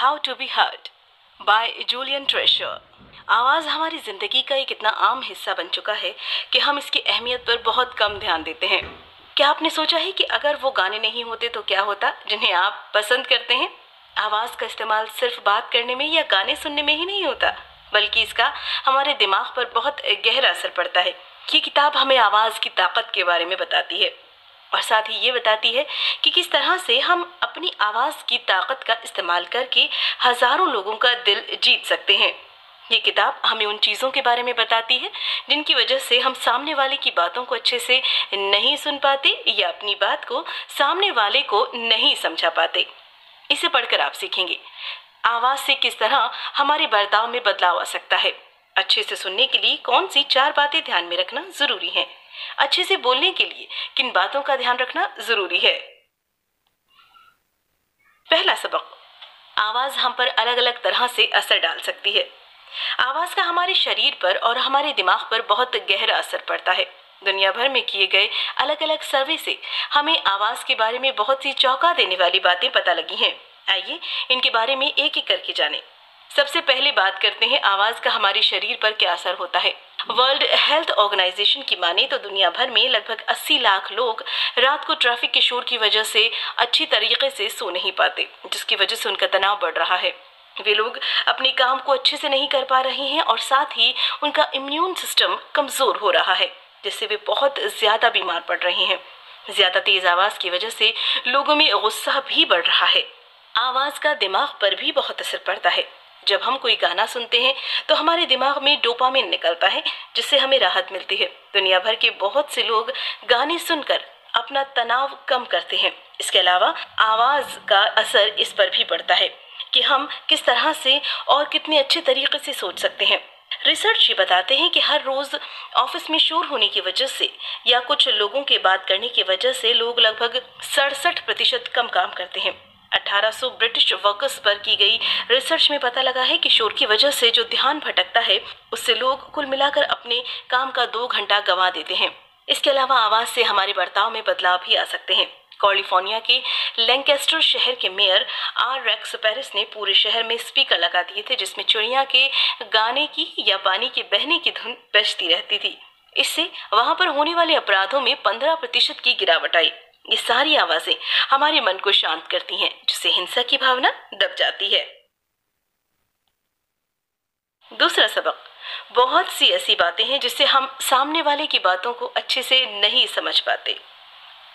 How to be heard by Julian Treasure. आवाज़ हमारी ज़िंदगी का एक इतना आम हिस्सा बन चुका है कि हम इसकी अहमियत पर बहुत कम ध्यान देते हैं। क्या आपने सोचा है कि अगर वो गाने नहीं होते तो क्या होता जिन्हें आप पसंद करते हैं? आवाज़ का इस्तेमाल सिर्फ बात करने में या गाने सुनने में ही नहीं होता, बल्कि इसका हमारे दिमाग पर बहुत गहरा असर पड़ता है। ये किताब हमें आवाज़ की ताकत के बारे में बताती है और साथ ही ये बताती है कि किस तरह से हम अपनी आवाज़ की ताकत का इस्तेमाल करके हज़ारों लोगों का दिल जीत सकते हैं। ये किताब हमें उन चीज़ों के बारे में बताती है जिनकी वजह से हम सामने वाले की बातों को अच्छे से नहीं सुन पाते या अपनी बात को सामने वाले को नहीं समझा पाते। इसे पढ़कर आप सीखेंगे आवाज़ से किस तरह हमारे बर्ताव में बदलाव आ सकता है। अच्छे से सुनने के लिए कौन सी 4 बातें ध्यान में रखना ज़रूरी है। अच्छे से बोलने के लिए किन बातों का ध्यान रखना ज़रूरी है। पहला सबक, आवाज़ हम पर अलग अलग तरह से असर डाल सकती है। आवाज़ का हमारे शरीर पर और हमारे दिमाग पर बहुत गहरा असर पड़ता है। दुनिया भर में किए गए अलग अलग सर्वे से हमें आवाज़ के बारे में बहुत सी चौंका देने वाली बातें पता लगी हैं। आइए इनके बारे में एक एक करके जानें। सबसे पहले बात करते हैं आवाज़ का हमारे शरीर पर क्या असर होता है। वर्ल्ड हेल्थ ऑर्गेनाइजेशन की माने तो दुनिया भर में लगभग 80 लाख लोग रात को ट्रैफिक के शोर की वजह से अच्छी तरीके से सो नहीं पाते, जिसकी वजह से उनका तनाव बढ़ रहा है। वे लोग अपने काम को अच्छे से नहीं कर पा रहे हैं और साथ ही उनका इम्यून सिस्टम कमज़ोर हो रहा है, जिससे वे बहुत ज़्यादा बीमार पड़ रहे हैं। ज़्यादा तेज़ आवाज़ की वजह से लोगों में गुस्सा भी बढ़ रहा है। आवाज़ का दिमाग पर भी बहुत असर पड़ता है। जब हम कोई गाना सुनते हैं तो हमारे दिमाग में डोपामिन निकलता है, जिससे हमें राहत मिलती है। दुनिया भर के बहुत से लोग गाने सुनकर अपना तनाव कम करते हैं। इसके अलावा आवाज़ का असर इस पर भी पड़ता है कि हम किस तरह से और कितने अच्छे तरीके से सोच सकते हैं। रिसर्च ये बताते हैं कि हर रोज़ ऑफिस में शोर होने की वजह से या कुछ लोगों के बात करने की वजह से लोग लगभग 67% कम काम करते हैं। 1800 ब्रिटिश वर्कर्स पर की गई रिसर्च में पता लगा है कि शोर की वजह से जो ध्यान भटकता है उससे लोग कुल मिलाकर अपने काम का 2 घंटा गंवा देते हैं। इसके अलावा आवाज़ से हमारे बर्ताव में बदलाव भी आ सकते हैं। कैलिफोर्निया के लैंकेस्टर शहर के मेयर आर रेक्स पेरिस ने पूरे शहर में स्पीकर लगा दिए थे, जिसमें चिड़िया के गाने की या पानी के बहने की धुन बजती रहती थी। इससे वहां पर होने वाले अपराधों में 15% की गिरावट आई। ये सारी आवाजें हमारे मन को शांत करती हैं, जिससे हिंसा की भावना दब जाती है। दूसरा सबक, बहुत सी ऐसी बातें हैं जिससे हम सामने वाले की बातों को अच्छे से नहीं समझ पाते।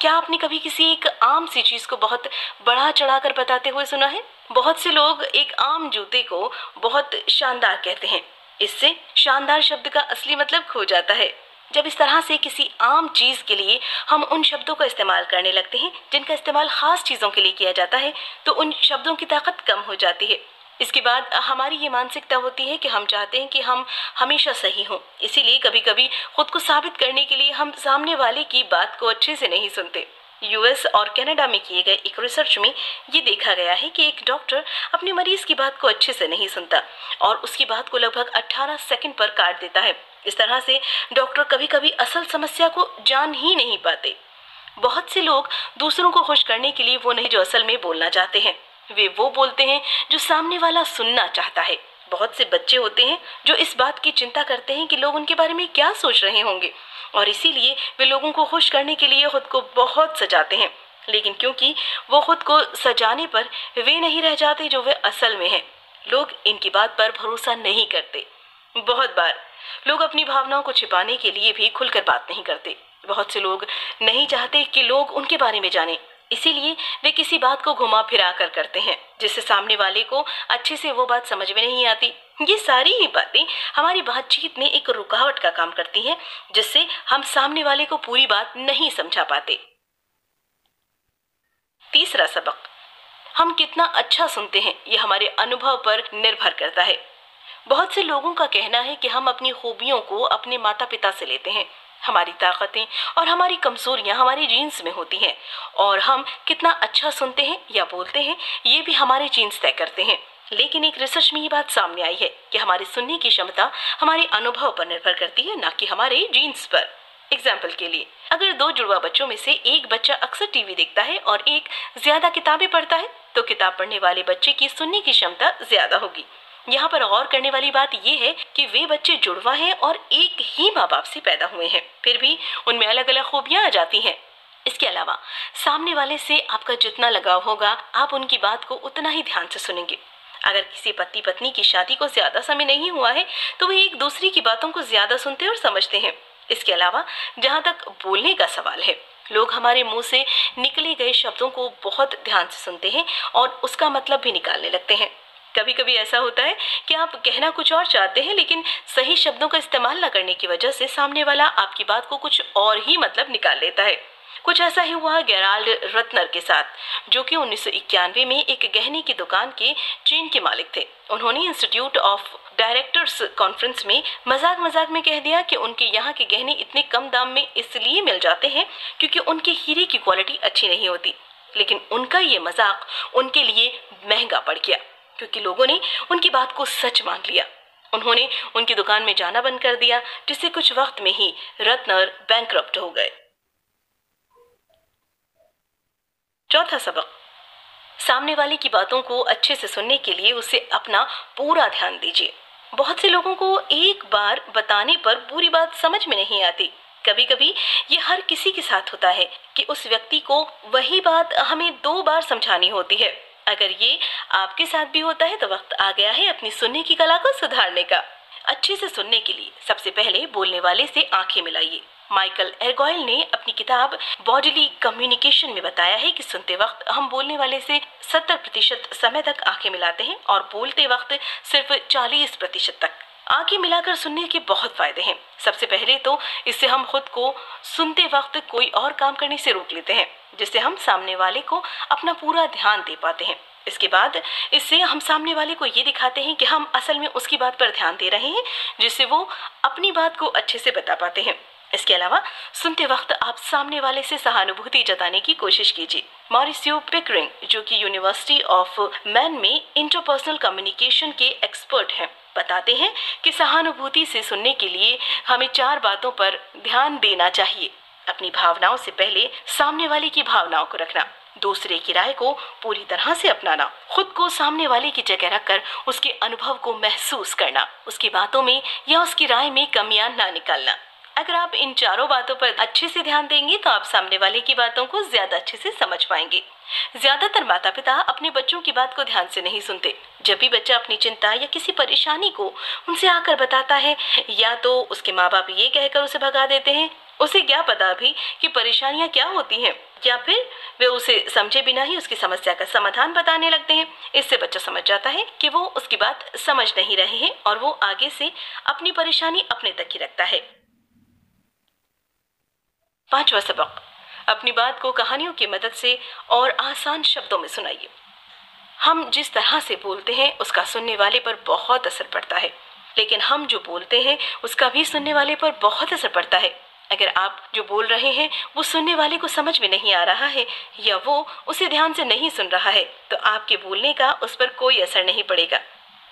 क्या आपने कभी किसी एक आम सी चीज को बहुत बढ़ा चढ़ाकर बताते हुए सुना है? बहुत से लोग एक आम जूते को बहुत शानदार कहते हैं। इससे शानदार शब्द का असली मतलब खो जाता है। जब इस तरह से किसी आम चीज के लिए हम उन शब्दों का इस्तेमाल करने लगते हैं जिनका इस्तेमाल खास चीजों के लिए किया जाता है, तो उन शब्दों की ताकत कम हो जाती है। इसके बाद हमारी ये मानसिकता होती है कि हम चाहते हैं कि हम हमेशा सही हों। इसीलिए कभी कभी खुद को साबित करने के लिए हम सामने वाले की बात को अच्छे से नहीं सुनते। यूएस और कनाडा में किए गए एक रिसर्च में ये देखा गया है कि एक डॉक्टर अपने मरीज की बात को अच्छे से नहीं सुनता और उसकी बात को लगभग 18 सेकंड पर काट देता है। इस तरह से डॉक्टर कभी कभी असल समस्या को जान ही नहीं पाते। बहुत से लोग दूसरों को खुश करने के लिए वो नहीं जो असल में बोलना चाहते हैं, वे वो बोलते हैं जो सामने वाला सुनना चाहता है। बहुत से बच्चे होते हैं जो इस बात की चिंता करते हैं कि लोग उनके बारे में क्या सोच रहे होंगे और इसीलिए वे लोगों को खुश करने के लिए खुद को बहुत सजाते हैं। लेकिन क्योंकि वो खुद को सजाने पर वे नहीं रह जाते जो वे असल में हैं, लोग इनकी बात पर भरोसा नहीं करते। बहुत बार लोग अपनी भावनाओं को छिपाने के लिए भी खुलकर बात नहीं करते। बहुत से लोग नहीं चाहते कि लोग उनके बारे में जानें, इसीलिए वे किसी बात को घुमा फिरा कर करते हैं जिससे सामने वाले को अच्छे से वो बात समझ में नहीं आती। ये सारी ही बातें हमारी बातचीत में एक रुकावट का काम करती हैं, जिससे हम सामने वाले को पूरी बात नहीं समझा पाते। तीसरा सबक, हम कितना अच्छा सुनते हैं ये हमारे अनुभव पर निर्भर करता है। बहुत से लोगों का कहना है कि हम अपनी खूबियों को अपने माता पिता से लेते हैं। हमारी ताकतें और हमारी कमजोरियां हमारे जीन्स में होती हैं और हम कितना अच्छा सुनते हैं या बोलते हैं ये भी हमारे जीन्स तय करते हैं। लेकिन एक रिसर्च में ये बात सामने आई है कि हमारे सुनने की क्षमता हमारे अनुभव पर निर्भर करती है, ना कि हमारे जीन्स पर। एग्जाम्पल के लिए, अगर 2 जुड़वा बच्चों में से एक बच्चा अक्सर टीवी देखता है और एक ज्यादा किताबें पढ़ता है, तो किताब पढ़ने वाले बच्चे की सुनने की क्षमता ज्यादा होगी। यहाँ पर गौर करने वाली बात यह है कि वे बच्चे जुड़वा हैं और एक ही माँ बाप से पैदा हुए हैं, फिर भी उनमें अलग अलग खूबियां आ जाती हैं। इसके अलावा सामने वाले से आपका जितना लगाव होगा, आप उनकी बात को उतना ही ध्यान से सुनेंगे। अगर किसी पति पत्नी की शादी को ज्यादा समय नहीं हुआ है तो वे एक दूसरे की बातों को ज्यादा सुनते और समझते हैं। इसके अलावा जहाँ तक बोलने का सवाल है, लोग हमारे मुंह से निकले गए शब्दों को बहुत ध्यान से सुनते हैं और उसका मतलब भी निकालने लगते हैं। कभी कभी ऐसा होता है कि आप कहना कुछ और चाहते हैं, लेकिन सही शब्दों का इस्तेमाल न करने की वजह से सामने वाला आपकी बात को कुछ और ही मतलब निकाल लेता है। कुछ ऐसा ही हुआ गेराल्ड रत्नर के साथ, जो कि 1991 में एक गहने की दुकान के चेन के मालिक थे। उन्होंने इंस्टीट्यूट ऑफ डायरेक्टर्स कॉन्फ्रेंस में मजाक मजाक में कह दिया कि उनके यहाँ के गहने इतने कम दाम में इसलिए मिल जाते हैं क्योंकि उनके हीरे की क्वालिटी अच्छी नहीं होती। लेकिन उनका ये मजाक उनके लिए महंगा पड़ गया क्योंकि लोगों ने उनकी बात को सच मान लिया। उन्होंने उनकी दुकान में जाना बंद कर दिया, जिससे कुछ वक्त में ही रत्नर बैंकरप्ट हो गए। चौथा सबक, सामने वाले की बातों को अच्छे से सुनने के लिए उसे अपना पूरा ध्यान दीजिए। बहुत से लोगों को एक बार बताने पर पूरी बात समझ में नहीं आती। कभी कभी ये हर किसी के साथ होता है कि उस व्यक्ति को वही बात हमें 2 बार समझानी होती है। अगर ये आपके साथ भी होता है तो वक्त आ गया है अपनी सुनने की कला को सुधारने का। अच्छे से सुनने के लिए सबसे पहले बोलने वाले से आंखें मिलाइए। माइकल एर्गोयल ने अपनी किताब बॉडीली कम्युनिकेशन में बताया है कि सुनते वक्त हम बोलने वाले से 70% समय तक आंखें मिलाते हैं और बोलते वक्त सिर्फ 40% तक। आंखें मिलाकर सुनने के बहुत फायदे हैं। सबसे पहले तो इससे हम खुद को सुनते वक्त कोई और काम करने से रोक लेते हैं, जिससे हम सामने वाले को अपना पूरा ध्यान दे पाते हैं। इसके बाद इससे हम सामने वाले को ये दिखाते हैं कि हम असल में उसकी बात पर ध्यान दे रहे हैं, जिससे वो अपनी बात को अच्छे से बता पाते हैं। इसके अलावा सुनते वक्त आप सामने वाले से सहानुभूति जताने की कोशिश कीजिए। मॉरिसियो पिकरिंग, जो कि यूनिवर्सिटी ऑफ मैन में इंटरपर्सनल कम्युनिकेशन के एक्सपर्ट हैं, बताते हैं कि सहानुभूति से सुनने के लिए हमें 4 बातों पर ध्यान देना चाहिए। अपनी भावनाओं से पहले सामने वाले की भावनाओं को रखना, दूसरे की राय को पूरी तरह से अपनाना, खुद को सामने वाले की जगह रखकर उसके अनुभव को महसूस करना, उसकी बातों में या उसकी राय में कमियां ना निकालना। अगर आप इन 4 बातों पर अच्छे से ध्यान देंगे तो आप सामने वाले की बातों को ज्यादा अच्छे से समझ पाएंगे। ज्यादातर माता पिता अपने बच्चों की बात को ध्यान से नहीं सुनते। जब भी बच्चा अपनी चिंता या किसी परेशानी को उनसे आकर बताता है, या तो उसके माँ बाप ये कहकर उसे भगा देते हैं, उसे क्या पता भी कि परेशानियां क्या होती हैं, या फिर वे उसे समझे बिना ही उसकी समस्या का समाधान बताने लगते हैं। इससे बच्चा समझ जाता है कि वो उसकी बात समझ नहीं रहे हैं और वो आगे से अपनी परेशानी अपने तक ही रखता है। 5वां सबक, अपनी बात को कहानियों की मदद से और आसान शब्दों में सुनाइए। हम जिस तरह से बोलते हैं उसका सुनने वाले पर बहुत असर पड़ता है, लेकिन हम जो बोलते हैं उसका भी सुनने वाले पर बहुत असर पड़ता है। अगर आप जो बोल रहे हैं वो सुनने वाले को समझ में नहीं आ रहा है या वो उसे ध्यान से नहीं सुन रहा है, तो आपके बोलने का उस पर कोई असर नहीं पड़ेगा।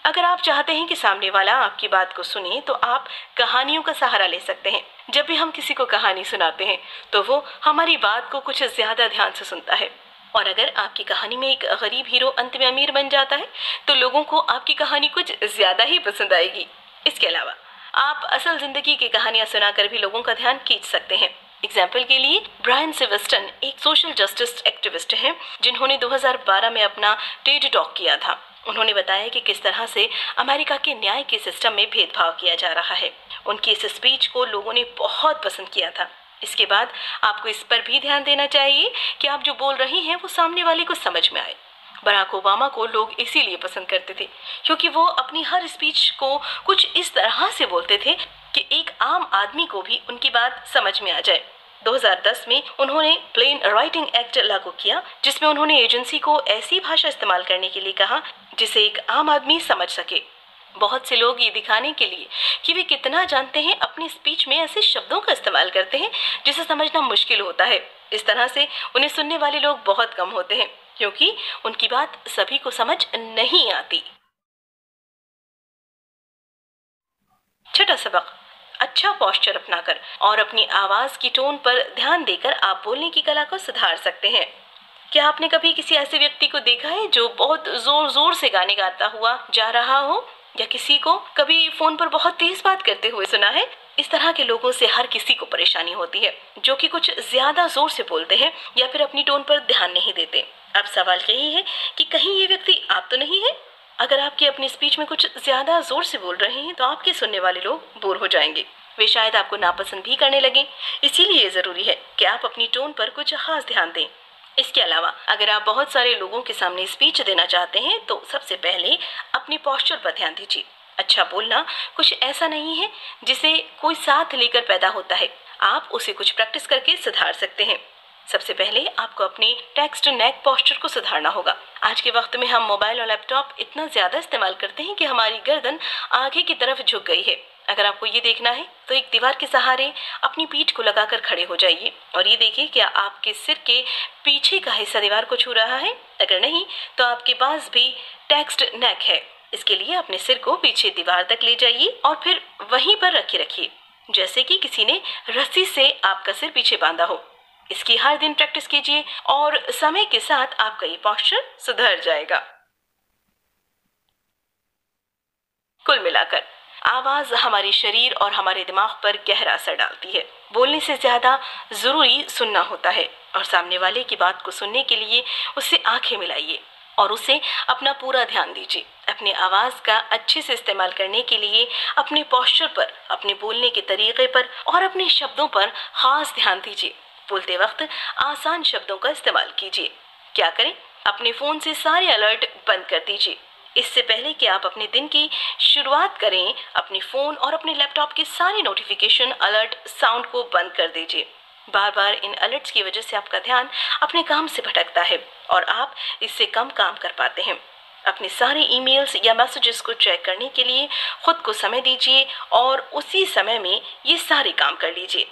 अगर आप चाहते हैं कि सामने वाला आपकी बात को सुने तो आप कहानियों का सहारा ले सकते हैं। जब भी हम किसी को कहानी सुनाते हैं तो वो हमारी बात को कुछ ज्यादा ध्यान से सुनता है। और अगर आपकी कहानी में एक गरीब हीरो अंत में अमीर बन जाता है तो लोगों को आपकी कहानी कुछ ज्यादा ही पसंद आएगी। इसके अलावा आप असल जिंदगी की कहानियां सुनाकर भी लोगों का ध्यान खींच सकते हैं। एग्जाम्पल के लिए ब्रायन सिल्वेस्टन एक सोशल जस्टिस एक्टिविस्ट हैं, जिन्होंने 2012 में अपना टेड टॉक किया था। उन्होंने बताया कि किस तरह से अमेरिका के न्याय के सिस्टम में भेदभाव किया जा रहा है। उनकी इस स्पीच को लोगों ने बहुत पसंद किया था। इसके बाद आपको इस पर भी ध्यान देना चाहिए कि आप जो बोल रहे हैं वो सामने वाले को समझ में आए। बराक ओबामा को लोग इसीलिए पसंद करते थे क्योंकि वो अपनी हर स्पीच को कुछ इस तरह से बोलते थे कि एक आम आदमी को भी उनकी बात समझ में आ जाए। 2010 में उन्होंने प्लेन राइटिंग एक्ट लागू किया, जिसमें उन्होंने एजेंसी को ऐसी भाषा इस्तेमाल करने के लिए कहा जिसे एक आम आदमी समझ सके। बहुत से लोग ये दिखाने के लिए कि वे कितना जानते हैं अपनी स्पीच में ऐसे शब्दों का इस्तेमाल करते हैं जिसे समझना मुश्किल होता है। इस तरह से उन्हें सुनने वाले लोग बहुत कम होते हैं क्योंकि उनकी बात सभी को समझ नहीं आती। 6वां सबक, अच्छा पोस्चर अपनाकर और अपनी आवाज की टोन पर ध्यान देकर आप बोलने की कला को सुधार सकते हैं। क्या आपने कभी किसी ऐसे व्यक्ति को देखा है जो बहुत जोर जोर से गाने गाता हुआ जा रहा हो, या किसी को कभी फोन पर बहुत तेज बात करते हुए सुना है? इस तरह के लोगों से हर किसी को परेशानी होती है, जो कि कुछ ज्यादा जोर से बोलते हैं या फिर अपनी टोन पर ध्यान नहीं देते। अब सवाल यही है कि कहीं ये व्यक्ति आप तो नहीं है? अगर आपकी अपनी स्पीच में कुछ ज्यादा जोर से बोल रहे हैं तो आपके सुनने वाले लोग बोर हो जाएंगे, वे शायद आपको नापसंद भी करने लगे। इसीलिए जरूरी है कि आप अपनी टोन पर कुछ खास ध्यान दें। इसके अलावा अगर आप बहुत सारे लोगों के सामने स्पीच देना चाहते हैं तो सबसे पहले अपने पोस्चर पर ध्यान दीजिए। अच्छा बोलना कुछ ऐसा नहीं है जिसे कोई साथ लेकर पैदा होता है, आप उसे कुछ प्रैक्टिस करके सुधार सकते हैं। सबसे पहले आपको अपने टेक्स्ट नेक पोस्चर को सुधारना होगा। आज के वक्त में हम मोबाइल और लैपटॉप इतना ज्यादा इस्तेमाल करते हैं कि हमारी गर्दन आगे की तरफ झुक गई है। अगर आपको ये देखना है तो एक दीवार के सहारे अपनी पीठ को लगाकर खड़े हो जाइए और ये देखिए क्या आपके सिर के पीछे का हिस्सा दीवार को छू रहा है। अगर नहीं तो आपके पास भी टेक्स्ट नेक है। इसके लिए अपने सिर को पीछे दीवार तक ले जाइए और फिर वहीं पर रखे रखिए, जैसे कि किसी ने रस्सी से आपका सिर पीछे बांधा हो। इसकी हर दिन प्रैक्टिस कीजिए और समय के साथ आपका ये पोस्चर सुधर जाएगा। कुल मिलाकर आवाज हमारे शरीर और हमारे दिमाग पर गहरा असर डालती है। बोलने से ज्यादा जरूरी सुनना होता है और सामने वाले की बात को सुनने के लिए उससे आंखें मिलाइए और उसे अपना पूरा ध्यान दीजिए। अपनी आवाज का अच्छे से इस्तेमाल करने के लिए अपने पोस्चर पर, अपने बोलने के तरीके पर और अपने शब्दों पर खास ध्यान दीजिए। बोलते वक्त आसान शब्दों का इस्तेमाल कीजिए। क्या करें? अपने फोन से सारे अलर्ट बंद कर दीजिए। इससे पहले कि आप अपने दिन की शुरुआत करें, अपने फोन और अपने लैपटॉप के सारे नोटिफिकेशन अलर्ट साउंड को बंद कर दीजिए। बार बार इन अलर्ट्स की वजह से आपका ध्यान अपने काम से भटकता है और आप इससे कम काम कर पाते हैं। अपने सारे ईमेल्स या मैसेजेस को चेक करने के लिए खुद को समय दीजिए और उसी समय में ये सारे काम कर लीजिए।